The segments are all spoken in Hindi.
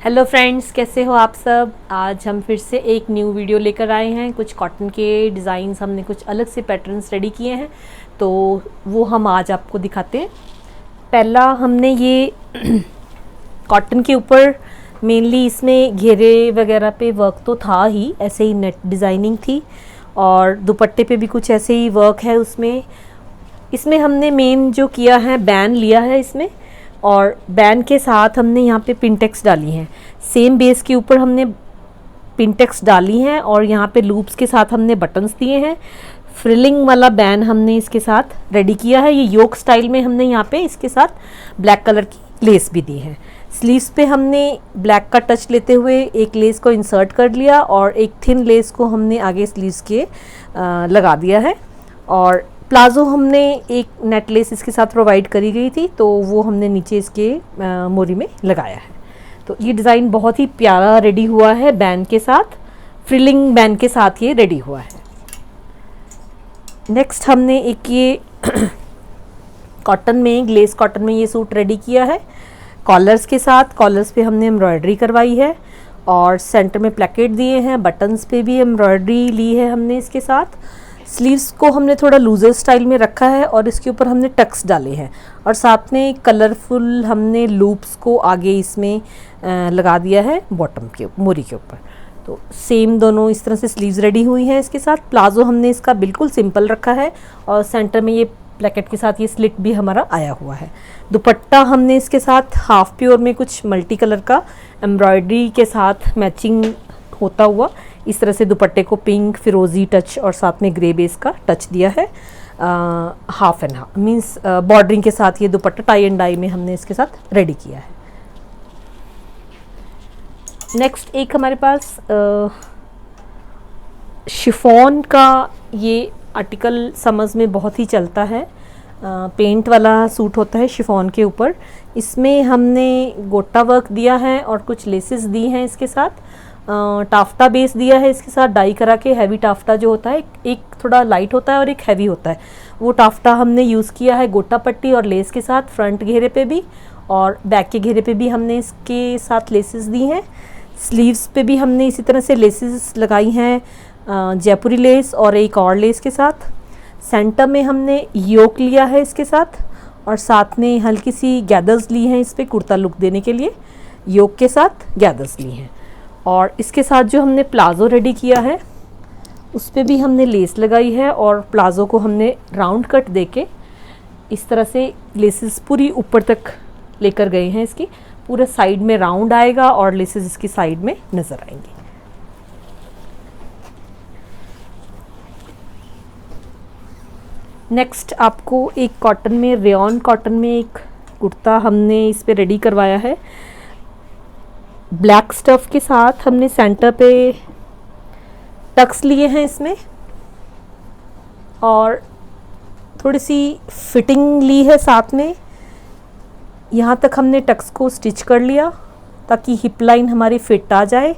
हेलो फ्रेंड्स, कैसे हो आप सब। आज हम फिर से एक न्यू वीडियो लेकर आए हैं। कुछ कॉटन के डिज़ाइंस, हमने कुछ अलग से पैटर्न्स रेडी किए हैं, तो वो हम आज आपको दिखाते हैं। पहला हमने ये कॉटन के ऊपर मेनली इसमें घेरे वगैरह पे वर्क तो था ही, ऐसे ही नेट डिज़ाइनिंग थी और दुपट्टे पे भी कुछ ऐसे ही वर्क है। इसमें हमने मेन जो किया है, बैन लिया है इसमें, और बैन के साथ हमने यहाँ पे पिनटेक्स डाली हैं। सेम बेस के ऊपर हमने पिनटेक्स डाली हैं और यहाँ पे लूप्स के साथ हमने बटन्स दिए हैं। फ्रिलिंग वाला बैन हमने इसके साथ रेडी किया है। ये योक स्टाइल में हमने यहाँ पे इसके साथ ब्लैक कलर की लेस भी दी है। स्लीव्स पे हमने ब्लैक का टच लेते हुए एक लेस को इंसर्ट कर लिया और एक थिन लेस को हमने आगे स्लीव्स के लगा दिया है। और प्लाज़ो हमने एक नेट लेस इसके साथ प्रोवाइड करी गई थी, तो वो हमने नीचे इसके मोरी में लगाया है। तो ये डिज़ाइन बहुत ही प्यारा रेडी हुआ है बैन के साथ, फ्रिलिंग बैन के साथ ये रेडी हुआ है। नेक्स्ट हमने एक ये कॉटन में, ग्लेस कॉटन में ये सूट रेडी किया है कॉलर्स के साथ। कॉलर्स पे हमने एम्ब्रॉयडरी करवाई है और सेंटर में प्लेकेट दिए हैं। बटन्स पे भी एम्ब्रॉयडरी ली है हमने इसके साथ। स्लीव्स को हमने थोड़ा लूजर स्टाइल में रखा है और इसके ऊपर हमने टक्स डाले हैं और साथ में कलरफुल हमने लूप्स को आगे इसमें लगा दिया है बॉटम के मोरी के ऊपर। तो सेम दोनों इस तरह से स्लीव्स रेडी हुई हैं इसके साथ। प्लाजो हमने इसका बिल्कुल सिंपल रखा है और सेंटर में ये प्लेकेट के साथ ये स्लिट भी हमारा आया हुआ है। दुपट्टा हमने इसके साथ हाफ प्योर में कुछ मल्टी कलर का एम्ब्रॉयडरी के साथ मैचिंग होता हुआ इस तरह से दुपट्टे को पिंक, फिरोजी टच और साथ में ग्रे बेस का टच दिया है। Half and half means bordering के साथ ये दुपट्टा टाई एंड डाई में हमने इसके साथ रेडी किया है। नेक्स्ट एक हमारे पास शिफॉन का ये आर्टिकल समर्स में बहुत ही चलता है। पेंट वाला सूट होता है शिफॉन के ऊपर। इसमें हमने गोटा वर्क दिया है और कुछ लेसेस दी हैं इसके साथ। टाफ्टा बेस दिया है इसके साथ डाई करा के। हैवी टाफ्टा जो होता है, एक थोड़ा लाइट होता है और एक हैवी होता है, वो टाफ्टा हमने यूज़ किया है गोटा पट्टी और लेस के साथ। फ्रंट घेरे पे भी और बैक के घेरे पे भी हमने इसके साथ लेसेस दी हैं। स्लीव्स पे भी हमने इसी तरह से लेसेस लगाई हैं, जयपुरी लेस और एक और लेस के साथ। सेंटर में हमने योक लिया है इसके साथ और साथ में हल्की सी गैदर्स ली हैं इस पर कुर्ता लुक देने के लिए। योक के साथ गैदर्स ली हैं और इसके साथ जो हमने प्लाज़ो रेडी किया है उस पर भी हमने लेस लगाई है और प्लाज़ो को हमने राउंड कट देके इस तरह से लेसेस पूरी ऊपर तक लेकर गए हैं। इसकी पूरे साइड में राउंड आएगा और लेसेस इसकी साइड में नज़र आएंगी। नेक्स्ट आपको एक कॉटन में, रेयॉन कॉटन में एक कुर्ता हमने इस पे रेडी करवाया है। ब्लैक स्टफ के साथ हमने सेंटर पे टक्स लिए हैं इसमें और थोड़ी सी फिटिंग ली है साथ में। यहाँ तक हमने टक्स को स्टिच कर लिया ताकि हिप लाइन हमारी फिट आ जाए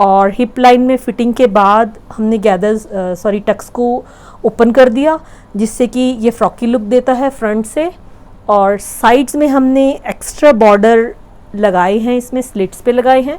और हिप लाइन में फिटिंग के बाद हमने टक्स को ओपन कर दिया जिससे कि ये फ्रॉकी लुक देता है फ्रंट से। और साइड्स में हमने एक्स्ट्रा बॉर्डर लगाए हैं, इसमें स्लिट्स पे लगाए हैं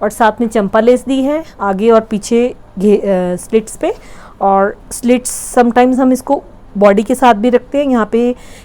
और साथ में चंपा लेस दी है आगे और पीछे स्लिट्स पे। और स्लिट्स समटाइम्स हम इसको बॉडी के साथ भी रखते हैं। यहाँ पे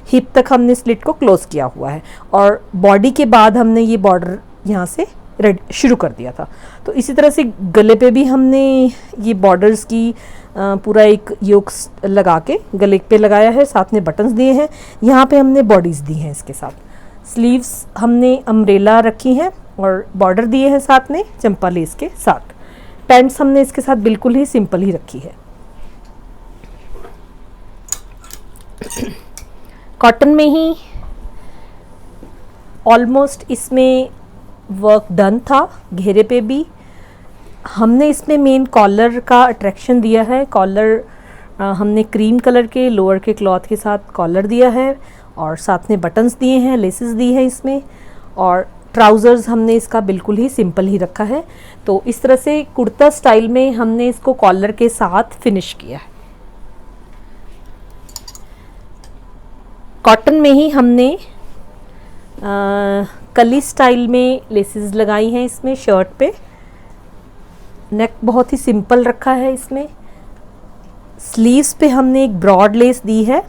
हिप तक हमने स्लिट को क्लोज किया हुआ है और बॉडी के बाद हमने ये बॉर्डर यहाँ से शुरू कर दिया था। तो इसी तरह से गले पे भी हमने ये बॉर्डर्स की पूरा एक योक लगा के गले पे लगाया है, साथ में बटन्स दिए हैं। यहाँ पे हमने बॉडीज़ दी हैं इसके साथ। स्लीव्स हमने अम्ब्रेला रखी हैं और बॉर्डर दिए हैं साथ में चंपा लेस के साथ। पैंट्स हमने इसके साथ बिल्कुल ही सिंपल ही रखी है। कॉटन में ही ऑलमोस्ट इसमें वर्क डन था। घेरे पे भी हमने इसमें मेन कॉलर का अट्रैक्शन दिया है। कॉलर हमने क्रीम कलर के लोअर के क्लॉथ के साथ कॉलर दिया है और साथ में बटन्स दिए हैं, लेसेस दी है इसमें। और ट्राउज़र्स हमने इसका बिल्कुल ही सिंपल ही रखा है। तो इस तरह से कुर्ता स्टाइल में हमने इसको कॉलर के साथ फिनिश किया है। कॉटन में ही हमने कली स्टाइल में लेसेस लगाई हैं इसमें शर्ट पे। नेक बहुत ही सिंपल रखा है इसमें। स्लीव्स पे हमने एक ब्रॉड लेस दी है,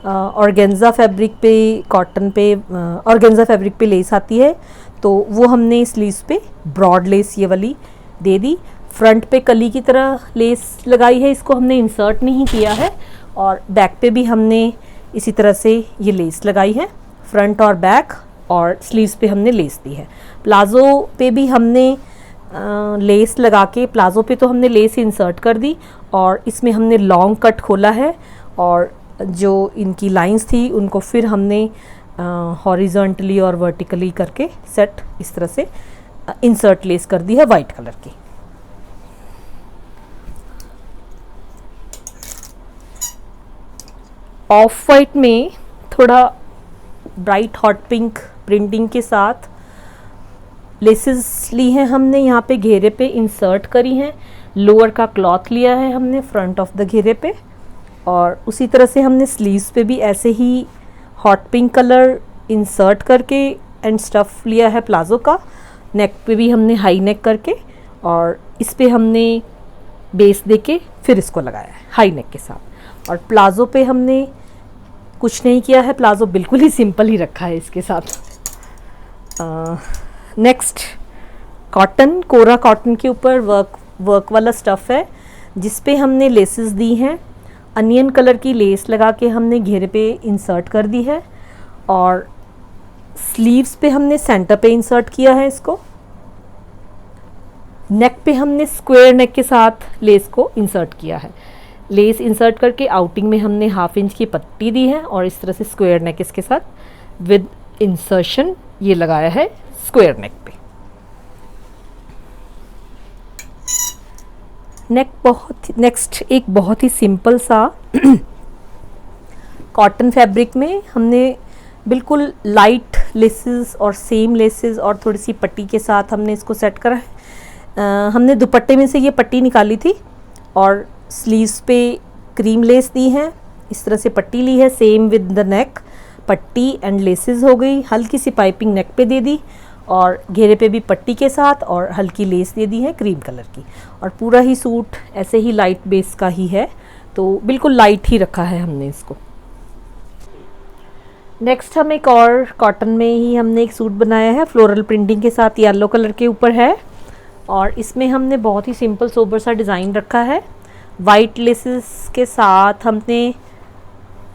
ऑर्गेन्जा फैब्रिक पे, कॉटन पे ऑर्गेन्जा फैब्रिक पे लेस आती है, तो वो हमने स्लीव्स पे ब्रॉड लेस ये वाली दे दी। फ्रंट पे कली की तरह लेस लगाई है, इसको हमने इंसर्ट नहीं किया है। और बैक पे भी हमने इसी तरह से ये लेस लगाई है, फ्रंट और बैक, और स्लीव्स पे हमने लेस दी है। प्लाज़ो पे भी हमने लेस लगा के, प्लाज़ो पे तो हमने लेस इंसर्ट कर दी और इसमें हमने लॉन्ग कट खोला है, और जो इनकी लाइंस थी उनको फिर हमने हॉरिजॉन्टली और वर्टिकली करके सेट इस तरह से इंसर्ट लेस कर दी है वाइट कलर की। ऑफ वाइट में थोड़ा ब्राइट हॉट पिंक प्रिंटिंग के साथ लेसेस ली हैं हमने, यहाँ पे घेरे पे इंसर्ट करी हैं। लोअर का क्लॉथ लिया है हमने फ्रंट ऑफ द घेरे पे, और उसी तरह से हमने स्लीव्स पे भी ऐसे ही हॉट पिंक कलर इंसर्ट करके एंड स्टफ लिया है प्लाज़ो का। नेक पे भी हमने हाई नेक करके, और इस पे हमने बेस देके फिर इसको लगाया है हाई नेक के साथ। और प्लाज़ो पे हमने कुछ नहीं किया है, प्लाज़ो बिल्कुल ही सिंपल ही रखा है इसके साथ। नेक्स्ट कॉटन, कोरा कॉटन के ऊपर वर्क वाला स्टफ़ है जिस पे हमने लेसेस दी हैं। अनियन कलर की लेस लगा के हमने घेरे पे इंसर्ट कर दी है, और स्लीव्स पे हमने सेंटर पे इंसर्ट किया है इसको। नेक पे हमने स्क्वायर नेक के साथ लेस को इंसर्ट किया है। लेस इंसर्ट करके आउटिंग में हमने 1/2 इंच की पट्टी दी है, और इस तरह से स्क्वायर नेक इसके साथ विद इंसर्शन ये लगाया है स्क्वायर नेक पे। नेक्स्ट एक बहुत ही सिंपल सा कॉटन फैब्रिक में हमने बिल्कुल लाइट लेसेस और सेम लेसेस और थोड़ी सी पट्टी के साथ हमने इसको सेट करा है। हमने दुपट्टे में से ये पट्टी निकाली थी और स्लीव्स पे क्रीम लेस दी है, इस तरह से पट्टी ली है सेम विद द नेक। पट्टी एंड लेसेस हो गई, हल्की सी पाइपिंग नेक पे दे दी, और घेरे पे भी पट्टी के साथ और हल्की लेस दे दी है क्रीम कलर की। और पूरा ही सूट ऐसे ही लाइट बेस का ही है, तो बिल्कुल लाइट ही रखा है हमने इसको। नेक्स्ट हम एक और कॉटन में ही हमने एक सूट बनाया है फ्लोरल प्रिंटिंग के साथ, येलो कलर के ऊपर है, और इसमें हमने बहुत ही सिंपल सोबर सा डिज़ाइन रखा है। वाइट लेसेस के साथ हमने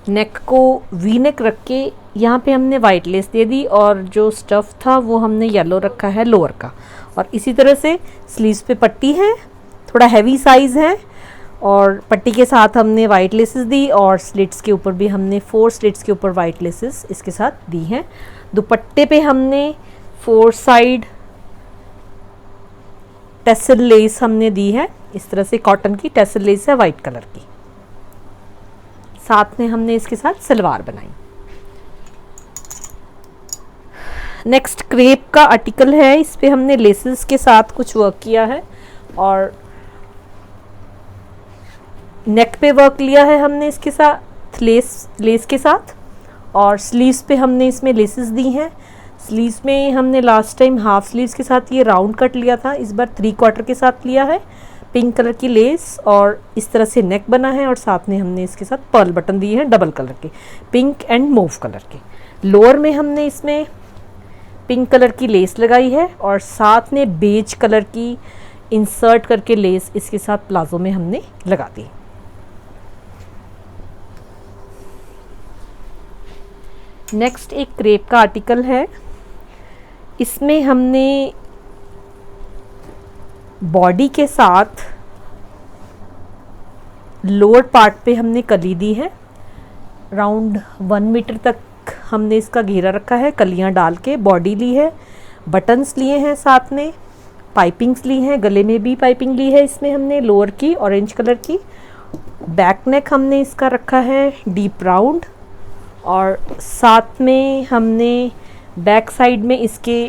नेक को वी नेक रख के यहाँ पे हमने वाइट लेस दे दी, और जो स्टफ़ था वो हमने येलो रखा है लोअर का। और इसी तरह से स्लीव्स पे पट्टी है, थोड़ा हैवी साइज़ है, और पट्टी के साथ हमने वाइट लेसेस दी, और स्लिट्स के ऊपर भी हमने 4 स्लिट्स के ऊपर वाइट लेसेस इसके साथ दी हैं। दुपट्टे पे हमने 4 साइड टेसल लेस हमने दी है, इस तरह से कॉटन की टेसल लेस है वाइट कलर की। साथ में हमने इसके साथ सलवार बनाई। नेक्स्ट क्रेप का आर्टिकल है, इस पे हमने लेसेस के साथ कुछ वर्क किया है, और नेक पे वर्क लिया है हमने इसके साथ लेस के साथ, और स्लीव्स पे हमने इसमें लेसेस दी हैं। स्लीव्स में हमने लास्ट टाइम हाफ स्लीव्स के साथ ये राउंड कट लिया था, इस बार 3/4 के साथ लिया है। पिंक कलर की लेस और इस तरह से नेक बना है, और साथ में हमने इसके साथ पर्ल बटन दिए हैं डबल कलर के, पिंक एंड मूव कलर के। लोअर में हमने इसमें पिंक कलर की लेस लगाई है, और साथ में बेज कलर की इंसर्ट करके लेस इसके साथ प्लाजो में हमने लगा दी। नेक्स्ट एक क्रेप का आर्टिकल है, इसमें हमने बॉडी के साथ लोअर पार्ट पे हमने कली दी है। राउंड 1 मीटर तक हमने इसका घेरा रखा है, कलियां डाल के बॉडी ली है, बटन्स लिए हैं, साथ में पाइपिंग्स ली हैं, गले में भी पाइपिंग ली है इसमें हमने लोअर की ऑरेंज कलर की। बैक नेक हमने इसका रखा है डीप राउंड, और साथ में हमने बैक साइड में इसके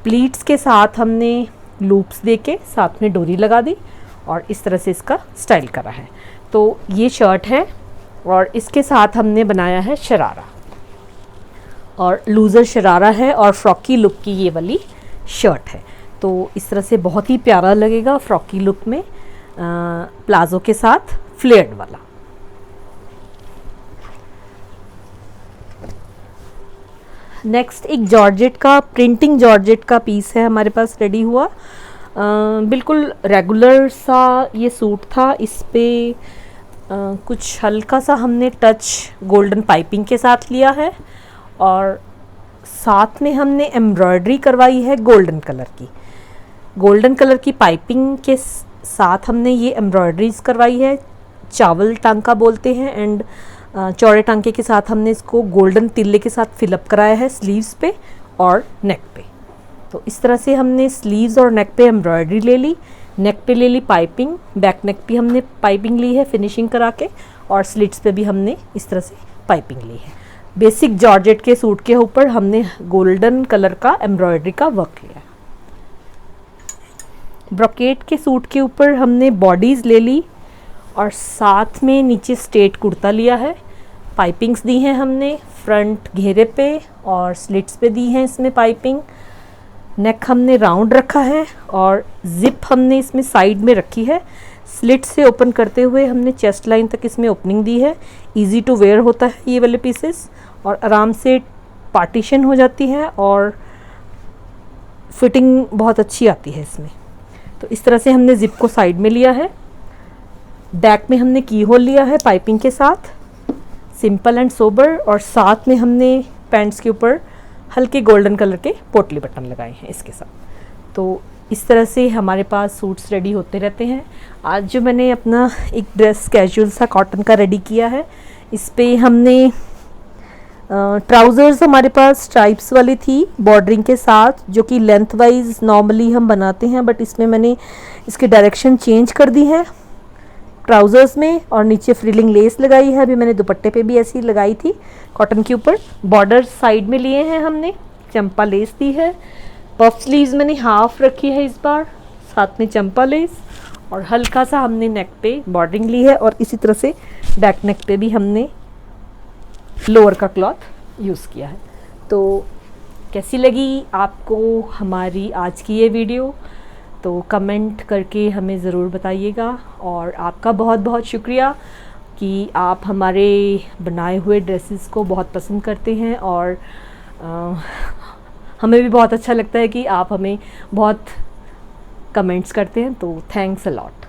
प्लीट्स के साथ हमने लूप्स देके साथ में डोरी लगा दी, और इस तरह से इसका स्टाइल करा है। तो ये शर्ट है, और इसके साथ हमने बनाया है शरारा। और लूज़र शरारा है और फ्रॉकी लुक की ये वाली शर्ट है। तो इस तरह से बहुत ही प्यारा लगेगा फ्रॉकी लुक में, प्लाजो के साथ फ्लेयर्ड वाला। नेक्स्ट एक जॉर्जेट का, प्रिंटिंग जॉर्जेट का पीस है हमारे पास रेडी हुआ। बिल्कुल रेगुलर सा ये सूट था। इस पे कुछ हल्का सा हमने टच गोल्डन पाइपिंग के साथ लिया है और साथ में हमने एम्ब्रॉयडरी करवाई है गोल्डन कलर की। गोल्डन कलर की पाइपिंग के साथ हमने ये एम्ब्रॉयडरीज करवाई है, चावल टांका बोलते हैं, एंड चौड़े टांके के साथ हमने इसको गोल्डन तिल्ले के साथ फिलअप कराया है स्लीव्स पे और नेक पे। तो इस तरह से हमने स्लीव्स और नेक पे एम्ब्रॉयडरी ले ली, नेक पे ले ली पाइपिंग, बैक नेक भी हमने पाइपिंग ली है फिनिशिंग करा के, और स्लिट्स पे भी हमने इस तरह से पाइपिंग ली है। बेसिक जॉर्जेट के सूट के ऊपर हमने गोल्डन कलर का एम्ब्रॉयडरी का वर्क लिया है। ब्रोकेट के सूट के ऊपर हमने बॉडीज़ ले ली और साथ में नीचे स्ट्रेट कुर्ता लिया है। पाइपिंग्स दी हैं हमने फ्रंट घेरे पे और स्लिट्स पे दी हैं इसमें पाइपिंग। नेक हमने राउंड रखा है और जिप हमने इसमें साइड में रखी है। स्लिट से ओपन करते हुए हमने चेस्ट लाइन तक इसमें ओपनिंग दी है। इजी टू वेयर होता है ये वाले पीसेस और आराम से पार्टीशन हो जाती है और फिटिंग बहुत अच्छी आती है इसमें। तो इस तरह से हमने जिप को साइड में लिया है। बैक में हमने की होल लिया है पाइपिंग के साथ, सिंपल एंड सोबर, और साथ में हमने पैंट्स के ऊपर हल्के गोल्डन कलर के पोटली बटन लगाए हैं इसके साथ। तो इस तरह से हमारे पास सूट्स रेडी होते रहते हैं। आज जो मैंने अपना एक ड्रेस कैजुअल सा कॉटन का रेडी किया है, इस पे हमने ट्राउज़र्स हमारे पास स्ट्राइप्स वाली थी बॉर्डरिंग के साथ, जो कि लेंथ वाइज नॉर्मली हम बनाते हैं, बट इसमें मैंने इसकी डायरेक्शन चेंज कर दी है ट्राउज़र्स में, और नीचे फ्रिलिंग लेस लगाई है। अभी मैंने दुपट्टे पे भी ऐसी लगाई थी कॉटन के ऊपर। बॉर्डर साइड में लिए हैं हमने, चंपा लेस दी है। पफ स्लीव्स मैंने हाफ रखी है इस बार, साथ में चंपा लेस, और हल्का सा हमने नेक पे बॉर्डरिंग ली है, और इसी तरह से बैक नेक पे भी हमने लोअर का क्लॉथ यूज़ किया है। तो कैसी लगी आपको हमारी आज की ये वीडियो, तो कमेंट करके हमें ज़रूर बताइएगा। और आपका बहुत बहुत शुक्रिया कि आप हमारे बनाए हुए ड्रेसेस को बहुत पसंद करते हैं, और हमें भी बहुत अच्छा लगता है कि आप हमें बहुत कमेंट्स करते हैं। तो थैंक्स अ लॉट।